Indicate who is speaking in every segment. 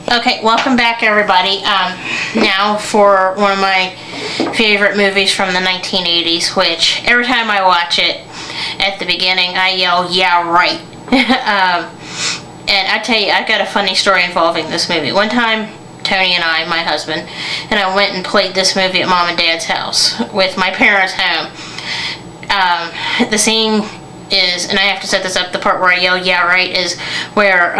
Speaker 1: Okay, welcome back everybody. Now for one of my favorite movies from the 1980s, which every time I watch it, at the beginning I yell, "Yeah, right." And I tell you, I got a funny story involving this movie. One time, Tony and I, my husband, and I went and played this movie at Mom and Dad's house with my parents' home. The scene is, and I have to set this up, the part where I yell, "Yeah, right," is where,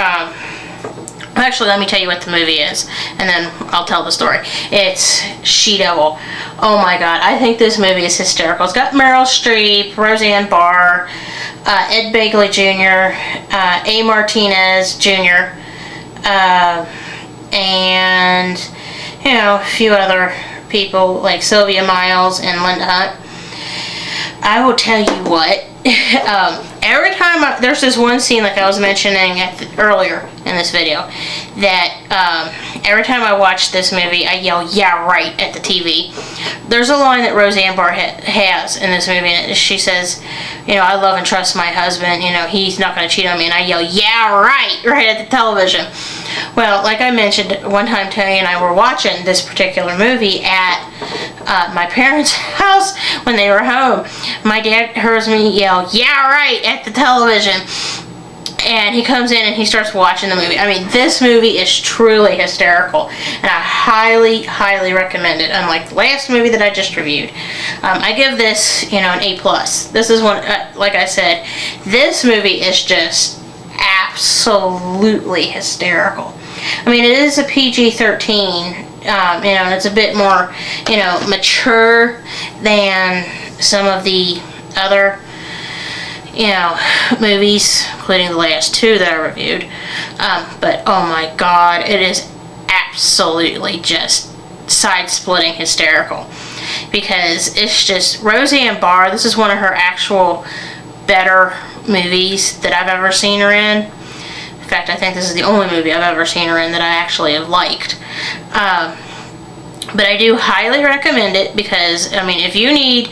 Speaker 1: actually, let me tell you what the movie is, and then I'll tell the story. It's She-Devil. Oh my god, I think this movie is hysterical. It's got Meryl Streep, Roseanne Barr, Ed Begley Jr., A Martenez Jr., and, you know, a few other people like Sylvia Miles and Linda Hunt. I will tell you what, every time there's this one scene, like I was mentioning earlier in this video, that every time I watch this movie, I yell, "Yeah, right," at the TV. There's a line that Roseanne Barr has in this movie, and she says, you know, "I love and trust my husband, you know, he's not going to cheat on me," and I yell, "Yeah, right," right at the television. Well, like I mentioned, one time Tony and I were watching this particular movie at my parents' house when they were home. My dad hears me yell, "Yeah, right," at the television. And he comes in and he starts watching the movie. I mean, this movie is truly hysterical. And I highly, highly recommend it. Unlike the last movie that I just reviewed. I give this, you know, an A+. This is one, like I said, this movie is just absolutely hysterical. I mean, it is a PG-13, you know, and it's a bit more, you know, mature than some of the other, you know, movies, including the last two that I reviewed. But oh my god, it is absolutely just side-splitting hysterical. Because it's just, Roseanne Barr, this is one of her actual better movies that I've ever seen her in. In fact, I think this is the only movie I've ever seen her in that I actually have liked. But I do highly recommend it because, I mean, if you need,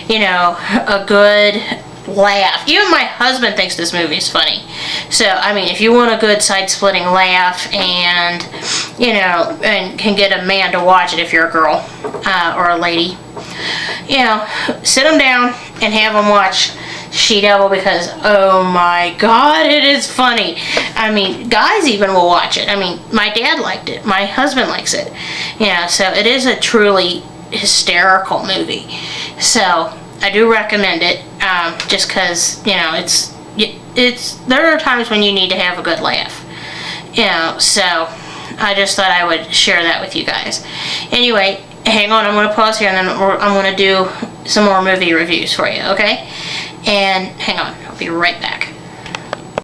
Speaker 1: you know, a good laugh. Even my husband thinks this movie is funny. So, I mean, if you want a good side-splitting laugh and, you know, and can get a man to watch it if you're a girl or a lady, you know, sit them down and have them watch She-Devil because, oh my god, it is funny. I mean, guys even will watch it. I mean, my dad liked it. My husband likes it. You know, so it is a truly hysterical movie. So, I do recommend it, just because, you know, there are times when you need to have a good laugh. You know, so I just thought I would share that with you guys. Anyway, hang on, I'm going to pause here and then I'm going to do some more movie reviews for you, okay? And hang on, I'll be right back.